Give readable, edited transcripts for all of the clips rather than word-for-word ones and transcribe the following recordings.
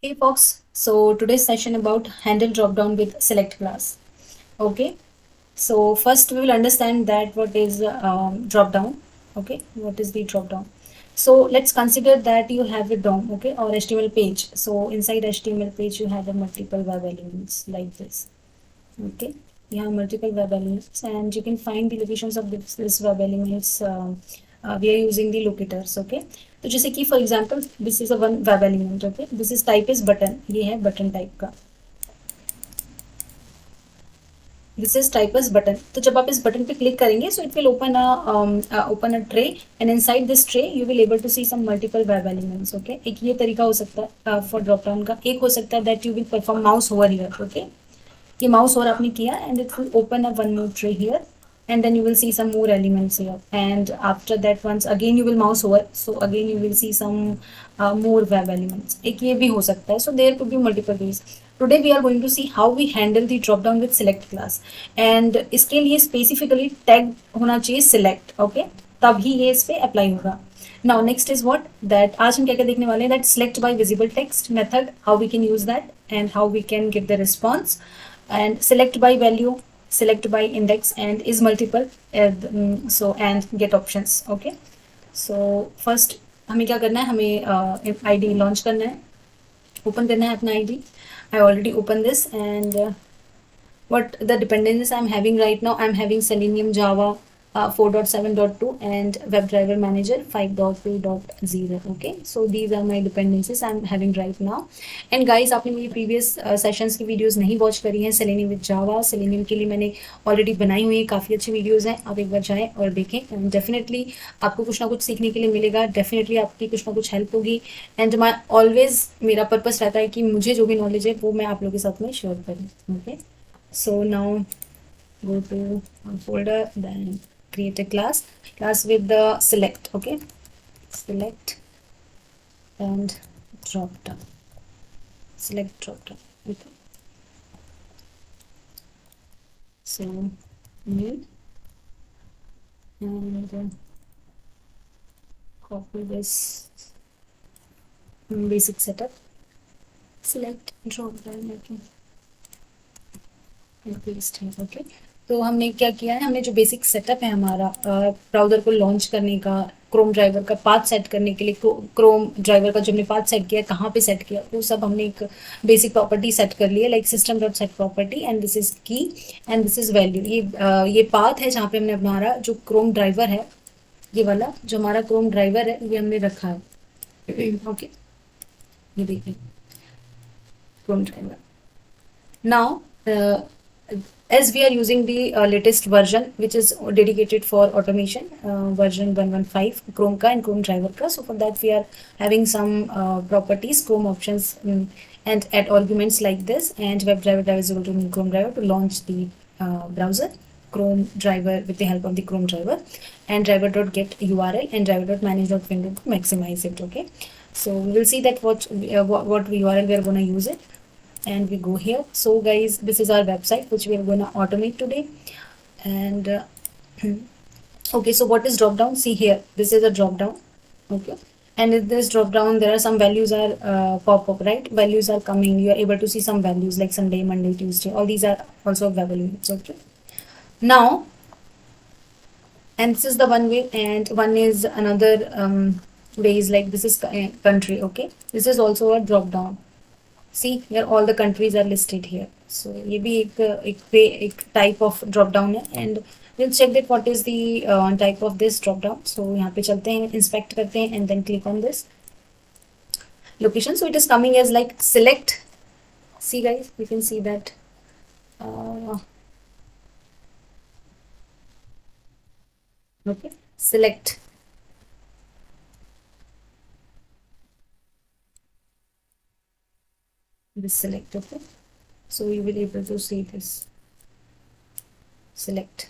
Hey folks, so today's session about handle dropdown with select class. Okay, so first we will understand that what is dropdown. Okay, what is the dropdown? So let's consider that you have a DOM, okay, or HTML page. So inside HTML page you have a multiple web elements like this. Okay, you have multiple web elements and you can find the locations of this web elements. We are using the locators. Okay, तो जैसे कि for example this is a one web element. Okay, this is type is button. ये है button type का. This is type is button. तो जब आप इस बटन पे क्लिक करेंगे so it will open a tray and inside this tray you will able to see some multiple web elements. Okay, एक ये तरीका हो सकता है फॉर ड्रॉप डाउन का. एक हो सकता है that you will perform mouse over here. Okay, ये माउस और आपने किया and it will open a one more tray here and then you will see some more elements here, and after that once again you will mouse over, so again you will see some more web elements. एक ये भी हो सकता है. So there could be multiple ways. Today we are going to see how we handle the drop down with select class, and इसके लिए specifically tag होना चाहिए select. Okay, तभी ये इस पे अप्लाई होगा. Now next is what that आज हम क्या क्या देखने वाले हैं, that select by visible text method, how we can use that and how we can get the response, and select by value, select by index and is multiple, so and get options. Okay, so first हमें क्या करना है, हमें ID launch करना है, open करना है अपना ID. I already open this and what the dependencies I'm having right now. I'm having Selenium Java 4.7.2 and WebDriver Manager 5.2.0. Okay, so these are my dependencies I'm having right now. And guys, आपने मेरी previous sessions की videos नहीं watch करी हैं Selenium with Java. Selenium के लिए मैंने already बनाई हुई है, काफ़ी अच्छी videos हैं. आप एक बार जाएं और देखें and definitely आपको कुछ ना कुछ सीखने के लिए मिलेगा. Definitely आपकी कुछ ना कुछ help होगी. And my always मेरा purpose रहता है कि मुझे जो भी knowledge है वो मैं आप लोगों के साथ में share करूँ. Okay. So now go to one folder, then create a class with the select. Okay, select and drop down, select drop down. Okay, so new and copy this basic setup, select drop down. Okay, okay, तो हमने क्या किया है, हमने जो basic setup है हमारा browser को लॉन्च करने का, क्रोम ड्राइवर का पाथ सेट करने के लिए, क्रोम ड्राइवर का जो हमने पाथ सेट किया, कहाँ पे सेट किया, वो सब हमने एक बेसिक प्रॉपर्टी सेट कर ली है, like system dot set property and this is की एंड दिस इज वैल्यू. ये पाथ है जहाँ पे हमने हमारा जो क्रोम ड्राइवर है, ये वाला जो हमारा क्रोम ड्राइवर है ये हमने रखा है. ओके, ये देखिए Chrome driver. Now, as we are using the latest version, which is dedicated for automation, version 115 Chrome ka and Chrome driver ka. So for that we are having some properties, Chrome options, and add arguments like this, and WebDriver is equal to Chrome driver to launch the browser. Chrome driver with the help of the Chrome driver, and driver.get URL and driver.manage.window to maximize it. Okay, so we will see that what URL we are going to use it, and we go here. So guys, this is our website which we are going to automate today. And okay, so what is drop down? See here, this is a drop down. Okay, and in this drop down there are some values are pop up, right? Values are coming, you are able to see some values like Sunday, Monday, Tuesday, all these are also values. Okay, now, and this is the one way, and one is another ways, like this is country. Okay, this is also a drop down. See here, all the countries are listed here. So ये भी एक type of drop down है, and we'll check that what is the type of this drop down. So यहाँ पे चलते हैं, inspect करते हैं, and then click on this location. So it is coming as like select. See guys, you can see that. Okay, select. This select. Okay, so you will be able to see this. Select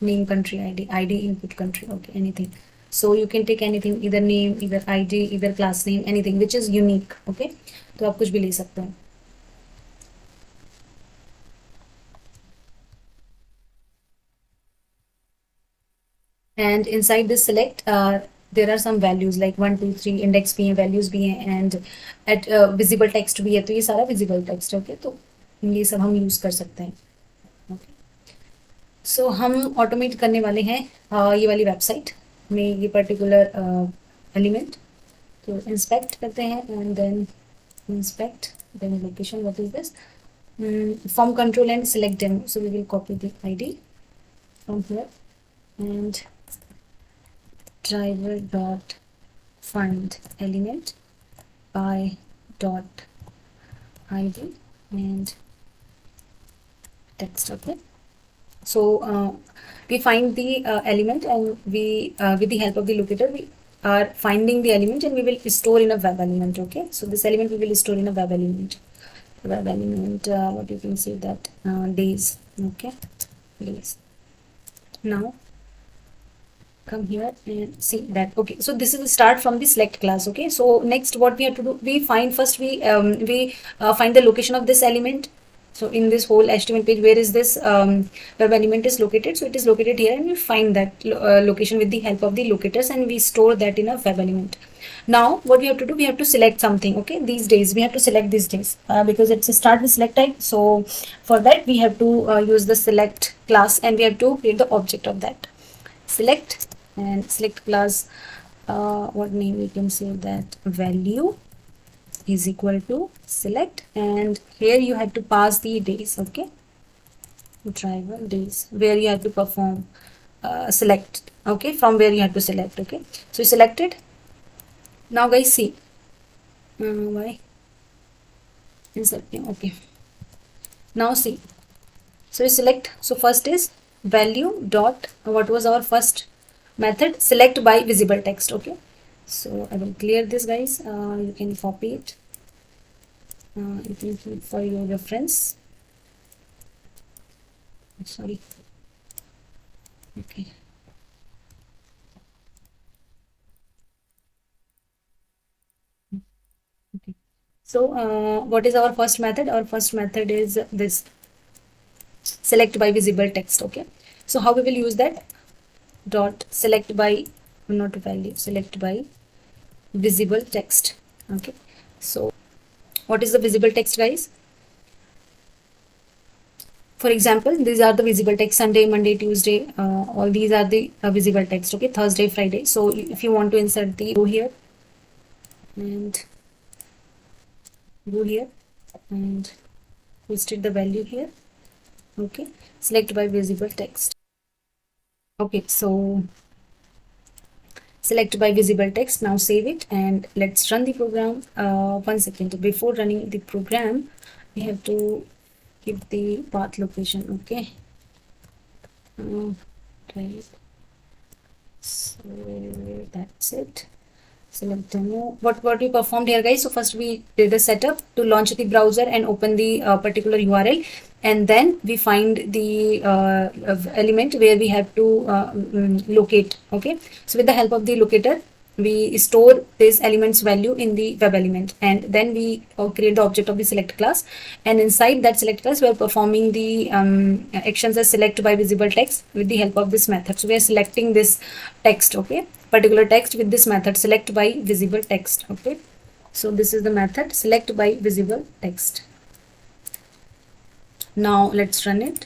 name, country, id input country. Okay, anything. So you can take anything, either name, either id, either class name, anything which is unique. Okay, तो आप कुछ भी ले सकते हैं. And inside this select, there are some values like 1 2 3 index भी है, values भी हैं, and at visible text भी है, तो ये सारा visible text, okay, तो ये सब हम यूज कर सकते हैं, okay. सो हम ऑटोमेट करने वाले हैं ये वाली वेबसाइट में ये पर्टिकुलर एलिमेंट, तो इंस्पेक्ट करते हैं and then inspect, then location, what is this, form control and select demo, so we will copy the id from here and driver dot find element by dot id and text, okay. So we find the element, and we with the help of the locator we are finding the element, and we will store in a web element, okay. So this element we will store in a web element, what you can say that days, okay, days. Now come here and see that, okay, so this is the start from the select class, okay. So next what we have to do, we find first, we find the location of this element. So in this whole HTML page, where is this web element is located? So it is located here, and we find that location with the help of the locators, and we store that in a web element. Now what we have to do, we have to select something, okay. These days we have to select these days because it's a start with select type. So for that we have to use the select class, and we have to create the object of that select, and select class, what name we can say that, value is equal to select, and here you have to pass the days, okay, driver days, where you have to perform select, okay, from where you have to select, okay. So you selected. Now guys see, why inserting, okay. Now see, so you select, so first is value dot, what was our first method, select by visible text, okay. So I will clear this, guys. You can copy it, you can keep for your reference, sorry, okay. Okay. So what is our first method? Our first method is this select by visible text, okay. So how we will use that, dot select by, not value, select by visible text, okay. So what is the visible text, guys? For example, these are the visible text: Sunday, Monday, Tuesday, all these are the visible text, okay, Thursday, Friday. So if you want to insert the, go here and go here and pasted the value here, okay, select by visible text, okay. So select by visible text, now save it and let's run the program. 1 second, before running the program we have to give the path location, okay. Right, so that's it. Select demo. What we performed here, guys, so first we did a setup to launch the browser and open the particular URL, and then we find the element where we have to locate, okay. So with the help of the locator we store this element's value in the web element, and then we create the object of the select class, and inside that select class we are performing the actions as select by visible text with the help of this method. So we are selecting this text, okay, particular text with this method select by visible text, okay. So this is the method select by visible text. Now let's run it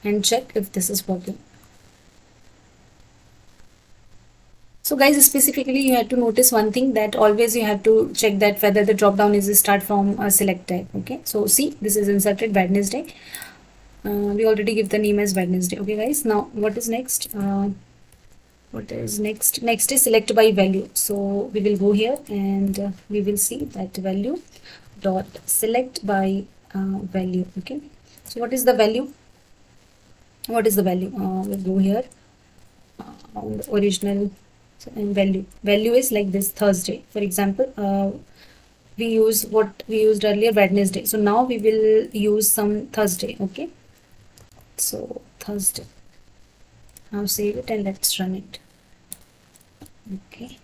and check if this is working. So guys, specifically you have to notice one thing, that always you have to check that whether the drop down is start from a select type, okay. So see, this is inserted Wednesday, we already give the name as Wednesday, okay guys. Now what is next, what is next, next is select by value. So we will go here and we will see that value dot select by value, okay. So what is the value, what is the value, we'll go here on the original, and value is like this, Thursday, for example. We use what we used earlier, Wednesday, so now we will use some Thursday, okay. So Thursday, now save it and let's run it, okay.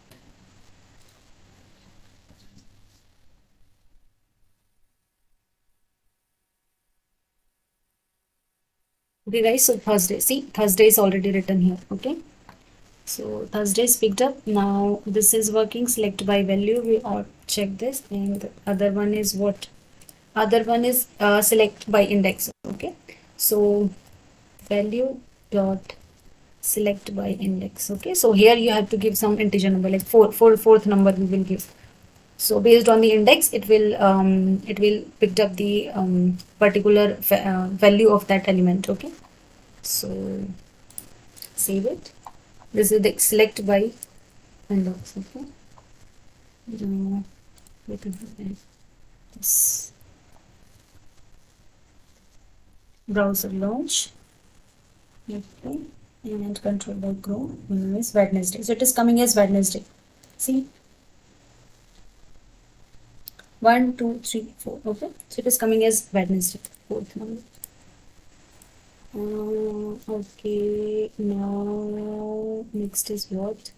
Okay guys, so Thursday, see, Thursday is already written here, okay. So Thursday is picked up. Now this is working. Select by value. We all check this, and the other one is what? Other one is select by index. Okay. So value dot select by index. Okay. So here you have to give some integer number, like fourth number we will give. So based on the index, it will pick up the particular value of that element. Okay. So save it. This is the select by index. Okay. We can have this browser launch. Okay. And control by Chrome is Wednesday. So it is coming as Wednesday. See, 1, 2, 3, 4. Okay. So it is coming as Wednesday. Fourth number. Okay. Now next is what?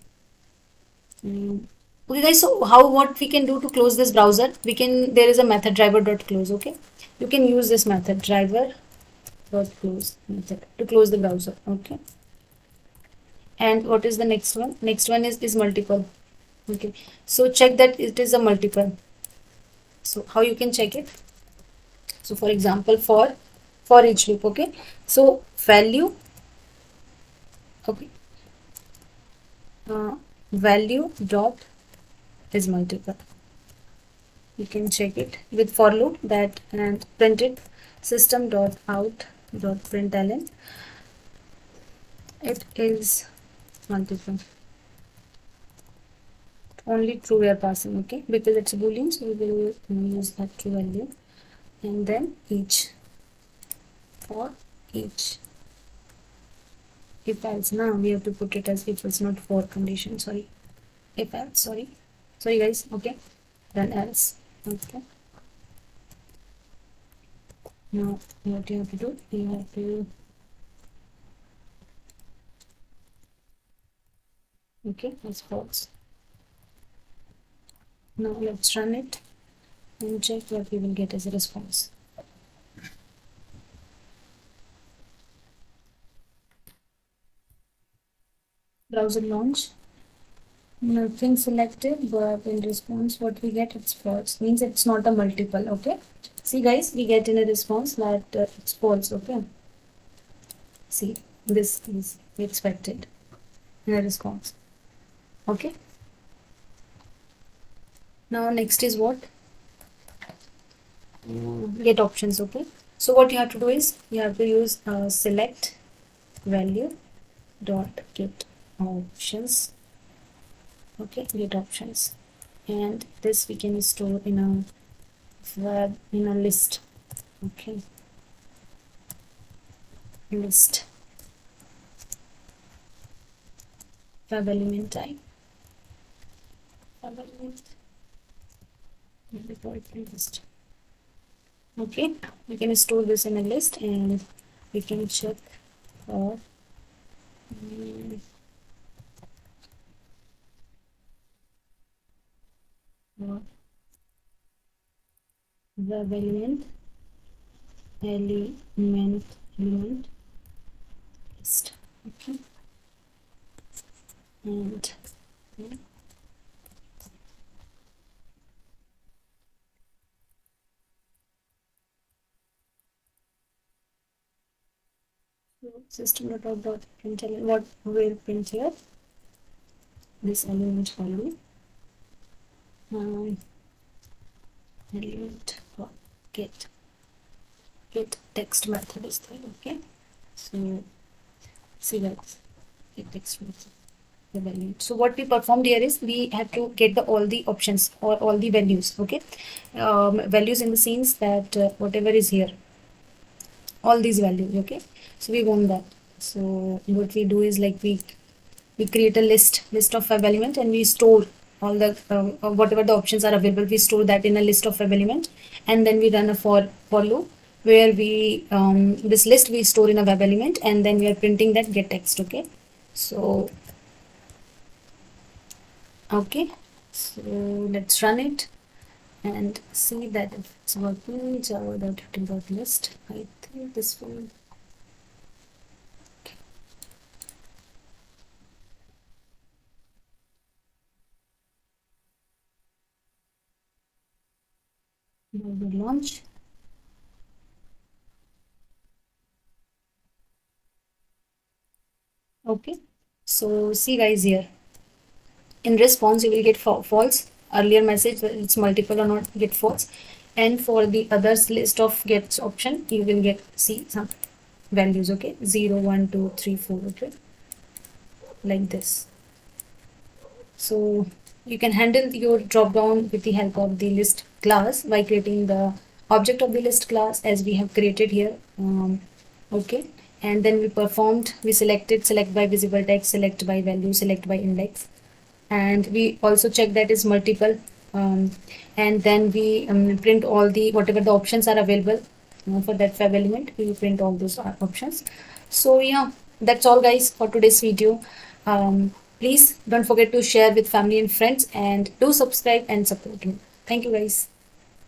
Okay, guys. So what we can do to close this browser? There is a method driver dot close. Okay. You can use this method driver dot close method to close the browser. Okay. And what is the next one? Next one is multiple. Okay. So check that it is a multiple. So how you can check it? So for example, for each loop. Okay. So value. Okay. Value dot is multiple. You can check it with for loop that and print it system dot out dot println. It is multiple. Only true we are passing, okay, because it's a boolean, so we will use that true value. And then each, for each. If else, now we have to put it as if it's not for condition, sorry. If else, sorry guys, okay, then else. Okay, now what you have to do, you have to, okay, that's false. Now let's run it and check what we will get as a response. Browser launch, nothing selected, but in response what we get, it's false, means it's not a multiple. Okay, see guys, we get in a response that it's false. Okay, see, this is expected in a response. Okay, now next is what? Get options. Okay, so what you have to do is you have to use select value dot get options. Okay, get options, and this we can store in a list. Okay, list web element type, web element list. Okay, we can store this in a list and we can check for web element list. Okay, and system.out.println, what will print here? This element value. Element for get text method is there. Okay, so see guys, get text method. The value. So what we performed here is we have to get all the options or all the values. Okay, values in the sense that whatever is here, all these values. Okay, so we want that. So what we do is like we create a list of web element and we store all the whatever the options are available, we store that in a list of web element, and then we run a for loop where we this list we store in a web element, and then we are printing that get text. Okay, so okay, so let's run it and see that if it's working. Java.list, I think this will. browser launch. Okay, so see guys here. In response, you will get false. Earlier message, whether it's multiple or not, get false. And for the others list of gets option, you will get see some values. Okay, 0, 1, 2, 3, 4. Okay, like this. So you can handle your drop down with the help of the list class by creating the object of the list class as we have created here. Okay, and then we selected select by visible text, select by value, select by index, and we also check that is multiple. And then we print all the whatever the options are available for that fab element. We print all those options. So yeah, that's all guys for today's video. Please don't forget to share with family and friends, and do subscribe and support me. Thank you guys.